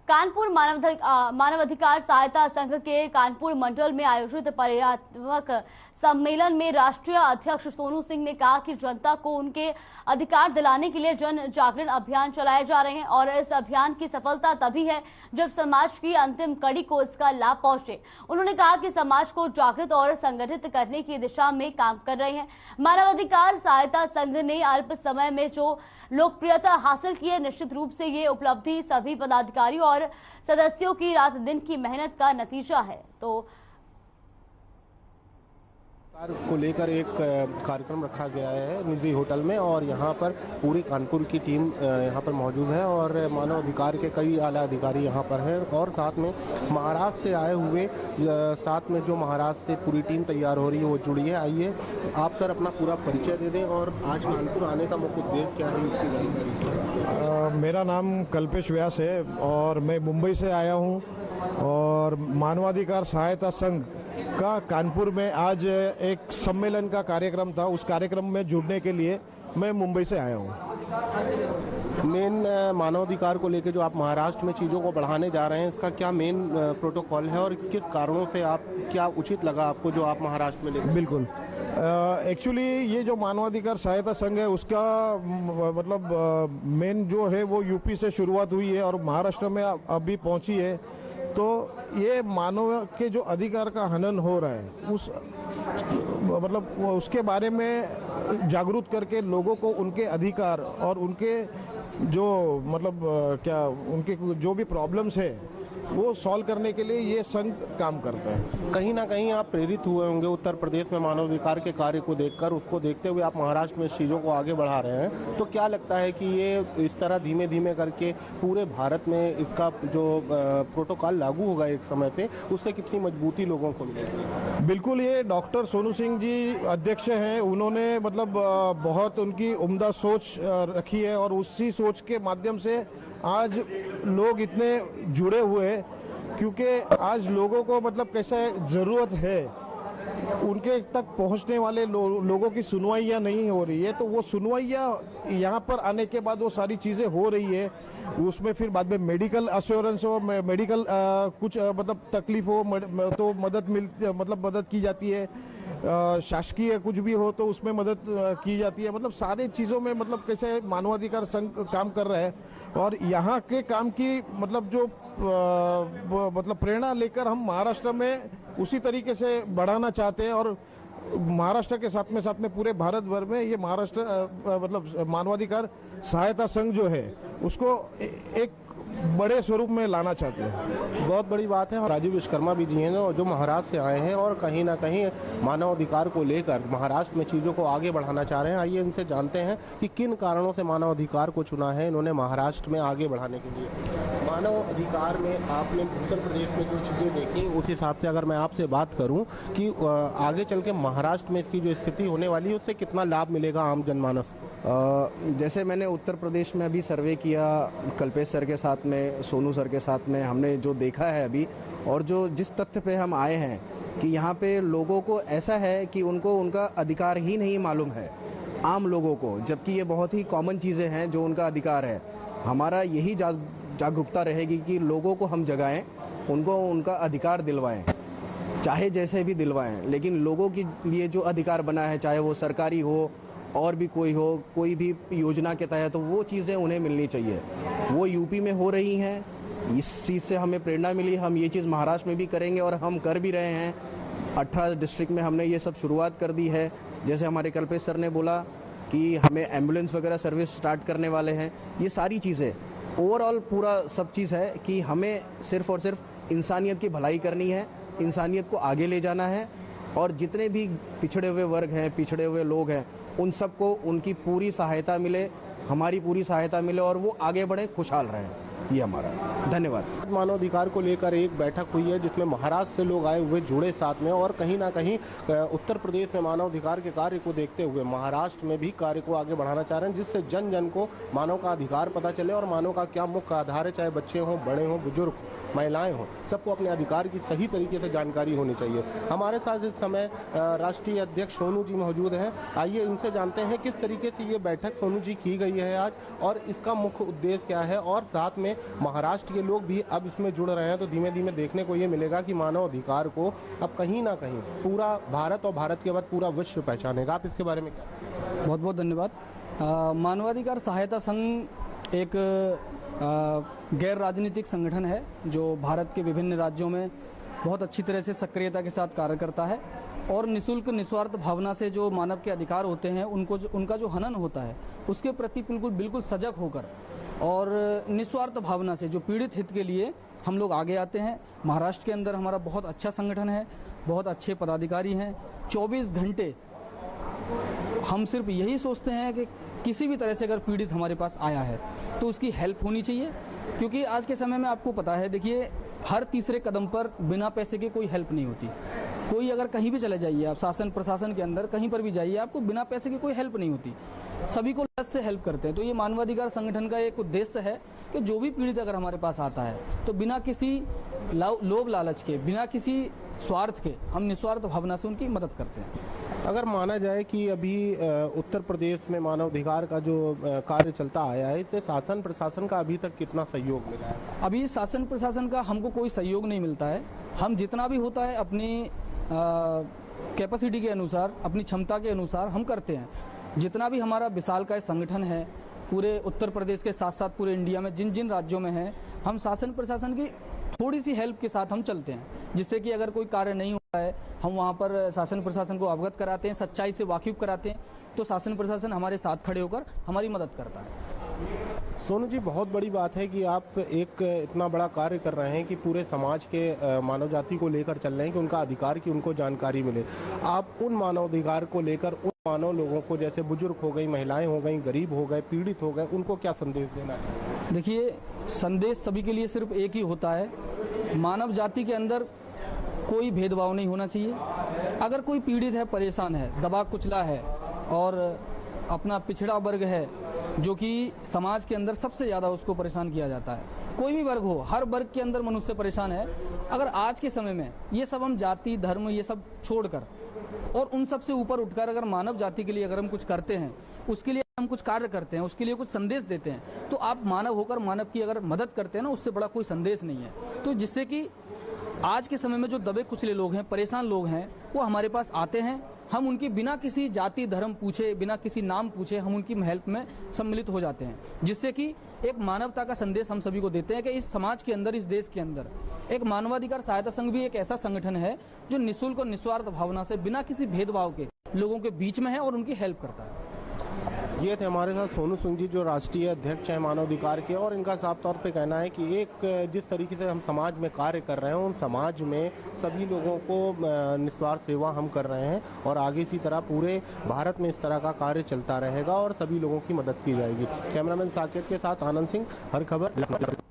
कानपुर मानवाधिकार सहायता संघ के कानपुर मंडल में आयोजित पर्यात्मक सम्मेलन में राष्ट्रीय अध्यक्ष सोनू सिंह ने कहा कि जनता को उनके अधिकार दिलाने के लिए जन जागरण अभियान चलाए जा रहे हैं और इस अभियान की सफलता तभी है जब समाज की अंतिम कड़ी को इसका लाभ पहुंचे। उन्होंने कहा कि समाज को जागृत और संगठित करने की दिशा में काम कर रहे हैं। मानवाधिकार सहायता संघ ने अल्प समय में जो लोकप्रियता हासिल की है, निश्चित रूप से ये उपलब्धि सभी पदाधिकारियों और सदस्यों की रात दिन की मेहनत का नतीजा है। तो को लेकर एक कार्यक्रम रखा गया है निजी होटल में और यहाँ पर पूरी कानपुर की टीम यहाँ पर मौजूद है और मानव अधिकार के कई आला अधिकारी यहाँ पर हैं और साथ में महाराष्ट्र से आए हुए साथ में जो महाराष्ट्र से पूरी टीम तैयार हो रही है वो जुड़ी है। आइए आप सर अपना पूरा परिचय दे दें और आज कानपुर आने का मुख्य उद्देश्य क्या है इसकी जानकारी। मेरा नाम कल्पेश व्यास है और मैं मुंबई से आया हूँ और मानवाधिकार सहायता संघ का कानपुर में आज एक सम्मेलन का कार्यक्रम था। उस कार्यक्रम में जुड़ने के लिए मैं मुंबई से आया हूँ। मेन मानवाधिकार को लेकर जो आप महाराष्ट्र में चीज़ों को बढ़ाने जा रहे हैं, इसका क्या मेन प्रोटोकॉल है और किस कारणों से आप क्या उचित लगा आपको जो आप महाराष्ट्र में लेकर? बिल्कुल, एक्चुअली ये जो मानवाधिकार सहायता संघ है उसका मतलब मेन जो है वो यूपी से शुरुआत हुई है और महाराष्ट्र में अभी पहुंची है। तो ये मानव के जो अधिकार का हनन हो रहा है उस मतलब उसके बारे में जागरूक करके लोगों को उनके अधिकार और उनके जो मतलब क्या उनके जो भी प्रॉब्लम्स है वो सॉल्व करने के लिए ये संघ काम करता है। कहीं ना कहीं आप प्रेरित हुए होंगे उत्तर प्रदेश में मानवाधिकार के कार्य को देखकर, उसको देखते हुए आप महाराष्ट्र में इस चीज़ों को आगे बढ़ा रहे हैं। तो क्या लगता है कि ये इस तरह धीमे धीमे करके पूरे भारत में इसका जो प्रोटोकॉल लागू होगा एक समय पे, उससे कितनी मजबूती लोगों को मिलेगी? बिल्कुल, ये डॉक्टर सोनू सिंह जी अध्यक्ष हैं, उन्होंने मतलब बहुत उनकी उम्दा सोच रखी है और उसी सोच के माध्यम से आज लोग इतने जुड़े हुए हैं क्योंकि आज लोगों को मतलब कैसा ज़रूरत है उनके तक पहुंचने वाले लोगों की सुनवाइयाँ नहीं हो रही है। तो वो सुनवाइयाँ यहाँ पर आने के बाद वो सारी चीज़ें हो रही है। उसमें फिर बाद में मेडिकल अश्योरेंस हो, मेडिकल कुछ मतलब तकलीफ हो तो मदद की जाती है। शासकीय कुछ भी हो तो उसमें मदद की जाती है। मतलब सारे चीज़ों में मतलब कैसे मानवाधिकार संघ काम कर रहा है और यहाँ के काम की मतलब जो मतलब प्रेरणा लेकर हम महाराष्ट्र में उसी तरीके से बढ़ाना चाहते हैं और महाराष्ट्र के साथ में पूरे भारत भर में ये महाराष्ट्र मतलब मानवाधिकार सहायता संघ जो है उसको एक बड़े स्वरूप में लाना चाहते हैं। बहुत बड़ी बात है। राजीव विश्वकर्मा भी जी हैं जो महाराष्ट्र से आए हैं और कहीं ना कहीं मानवाधिकार को लेकर महाराष्ट्र में चीज़ों को आगे बढ़ाना चाह रहे हैं। आइए इनसे जानते हैं कि किन कारणों से मानवाधिकार को चुना है इन्होंने महाराष्ट्र में आगे बढ़ाने के लिए। मानव अधिकार में आपने उत्तर प्रदेश में जो चीज़ें देखी उस हिसाब से अगर मैं आपसे बात करूं कि आगे चल के महाराष्ट्र में इसकी जो स्थिति होने वाली है उससे कितना लाभ मिलेगा आम जनमानस? जैसे मैंने उत्तर प्रदेश में अभी सर्वे किया कल्पेश सर के साथ में, सोनू सर के साथ में, हमने जो देखा है अभी और जो जिस तथ्य पे हम आए हैं कि यहाँ पे लोगों को ऐसा है कि उनको उनका अधिकार ही नहीं मालूम है आम लोगों को, जबकि ये बहुत ही कॉमन चीज़ें हैं जो उनका अधिकार है। हमारा यही जागरूकता रहेगी कि लोगों को हम जगाएं, उनको उनका अधिकार दिलवाएं, चाहे जैसे भी दिलवाएं, लेकिन लोगों के लिए जो अधिकार बना है चाहे वो सरकारी हो और भी कोई हो, कोई भी योजना के तहत तो वो चीज़ें उन्हें मिलनी चाहिए। वो यूपी में हो रही हैं, इस चीज़ से हमें प्रेरणा मिली। हम ये चीज़ महाराष्ट्र में भी करेंगे और हम कर भी रहे हैं। 18 डिस्ट्रिक्ट में हमने ये सब शुरुआत कर दी है। जैसे हमारे कल्पेश सर ने बोला कि हमें एम्बुलेंस वगैरह सर्विस स्टार्ट करने वाले हैं। ये सारी चीज़ें ओवरऑल पूरा सब चीज़ है कि हमें सिर्फ़ और सिर्फ इंसानियत की भलाई करनी है, इंसानियत को आगे ले जाना है और जितने भी पिछड़े हुए वर्ग हैं, पिछड़े हुए लोग हैं, उन सबको उनकी पूरी सहायता मिले, हमारी पूरी सहायता मिले और वो आगे बढ़े, खुशहाल रहें। ये हमारा धन्यवाद। मानवाधिकार को लेकर एक बैठक हुई है जिसमें महाराष्ट्र से लोग आए हुए जुड़े साथ में और कहीं ना कहीं उत्तर प्रदेश में मानवाधिकार के कार्य को देखते हुए महाराष्ट्र में भी कार्य को आगे बढ़ाना चाह रहे हैं जिससे जन जन को मानव का अधिकार पता चले और मानव का क्या मुख्य आधार है, चाहे बच्चे हों, बड़े हों, बुजुर्ग, महिलाएं हों, सबको अपने अधिकार की सही तरीके से जानकारी होनी चाहिए। हमारे साथ इस समय राष्ट्रीय अध्यक्ष सोनू जी मौजूद हैं। आइए इनसे जानते हैं किस तरीके से ये बैठक सोनू जी की गई है आज और इसका मुख्य उद्देश्य क्या है और साथ में महाराष्ट्र के लोग भी अब इसमें जुड़ रहे हैं, तो धीमे धीमे देखने को ये मिलेगा कि मानव अधिकार को अब कहीं ना कहीं पूरा भारत और भारत के बाद पूरा विश्व पहचानेगा। आप इसके बारे में क्या? बहुत बहुत धन्यवाद। मानवाधिकार सहायता संघ एक गैर राजनीतिक संगठन है जो भारत के विभिन्न राज्यों में बहुत अच्छी तरह से सक्रियता के साथ कार्य करता है और निःशुल्क निस्वार्थ भावना से जो मानव के अधिकार होते हैं उनका जो हनन होता है उसके प्रति बिल्कुल सजग होकर और निस्वार्थ भावना से जो पीड़ित हित के लिए हम लोग आगे आते हैं। महाराष्ट्र के अंदर हमारा बहुत अच्छा संगठन है, बहुत अच्छे पदाधिकारी हैं। 24 घंटे हम सिर्फ यही सोचते हैं कि किसी भी तरह से अगर पीड़ित हमारे पास आया है तो उसकी हेल्प होनी चाहिए, क्योंकि आज के समय में आपको पता है, देखिए हर तीसरे कदम पर बिना पैसे के कोई हेल्प नहीं होती। कोई अगर कहीं भी चले जाइए आप, शासन प्रशासन के अंदर कहीं पर भी जाइए, आपको बिना पैसे की कोई हेल्प नहीं होती, सभी को लस से हेल्प करते हैं। तो ये मानवाधिकार संगठन का एक उद्देश्य है कि जो भी पीड़ित अगर हमारे पास आता है तो बिना किसी लोभ लालच के, बिना किसी स्वार्थ के हम निस्वार्थ भावना से उनकी मदद करते हैं। अगर माना जाए कि अभी उत्तर प्रदेश में मानवाधिकार का जो कार्य चलता आया है, इससे शासन प्रशासन का अभी तक कितना सहयोग मिला है? अभी शासन प्रशासन का हमको कोई सहयोग नहीं मिलता है। हम जितना भी होता है अपनी कैपेसिटी के अनुसार, अपनी क्षमता के अनुसार हम करते हैं। जितना भी हमारा विशालकाय संगठन है पूरे उत्तर प्रदेश के साथ साथ पूरे इंडिया में जिन जिन राज्यों में है, हम शासन प्रशासन की थोड़ी सी हेल्प के साथ हम चलते हैं, जिससे कि अगर कोई कार्य नहीं होता है हम वहाँ पर शासन प्रशासन को अवगत कराते हैं, सच्चाई से वाकिफ कराते हैं, तो शासन प्रशासन हमारे साथ खड़े होकर हमारी मदद करता है। सोनू जी, बहुत बड़ी बात है कि आप एक इतना बड़ा कार्य कर रहे हैं कि पूरे समाज के मानव जाति को लेकर चल रहे हैं कि उनका अधिकार की उनको जानकारी मिले। आप उन मानव अधिकार को लेकर उन मानव लोगों को, जैसे बुजुर्ग हो गई, महिलाएं हो गई, गरीब हो गए, पीड़ित हो गए, उनको क्या संदेश देना चाहिए? देखिए, संदेश सभी के लिए सिर्फ एक ही होता है, मानव जाति के अंदर कोई भेदभाव नहीं होना चाहिए। अगर कोई पीड़ित है, परेशान है, दबा कुचला है और अपना पिछड़ा वर्ग है जो कि समाज के अंदर सबसे ज़्यादा उसको परेशान किया जाता है, कोई भी वर्ग हो, हर वर्ग के अंदर मनुष्य परेशान है। अगर आज के समय में ये सब हम जाति धर्म ये सब छोड़कर और उन सब से ऊपर उठकर अगर मानव जाति के लिए अगर हम कुछ करते हैं, उसके लिए हम कुछ कार्य करते हैं, उसके लिए कुछ संदेश देते हैं, तो आप मानव होकर मानव की अगर मदद करते हैं ना, उससे बड़ा कोई संदेश नहीं है। तो जिससे कि आज के समय में जो दबे कुचले लोग हैं, परेशान लोग हैं, वो हमारे पास आते हैं, हम उनकी बिना किसी जाति धर्म पूछे, बिना किसी नाम पूछे हम उनकी हेल्प में सम्मिलित हो जाते हैं, जिससे कि एक मानवता का संदेश हम सभी को देते हैं कि इस समाज के अंदर, इस देश के अंदर एक मानवाधिकार सहायता संघ भी एक ऐसा संगठन है जो निःशुल्क और निस्वार्थ भावना से बिना किसी भेदभाव के लोगों के बीच में है और उनकी हेल्प करता है। ये थे हमारे साथ सोनू सिंह जी, जो राष्ट्रीय अध्यक्ष हैं मानवाधिकार के, और इनका साफ तौर पे कहना है कि एक जिस तरीके से हम समाज में कार्य कर रहे हैं, उन समाज में सभी लोगों को निस्वार्थ सेवा हम कर रहे हैं और आगे इसी तरह पूरे भारत में इस तरह का कार्य चलता रहेगा और सभी लोगों की मदद की जाएगी। कैमरामैन साकेत के साथ आनंद सिंह, हर खबर।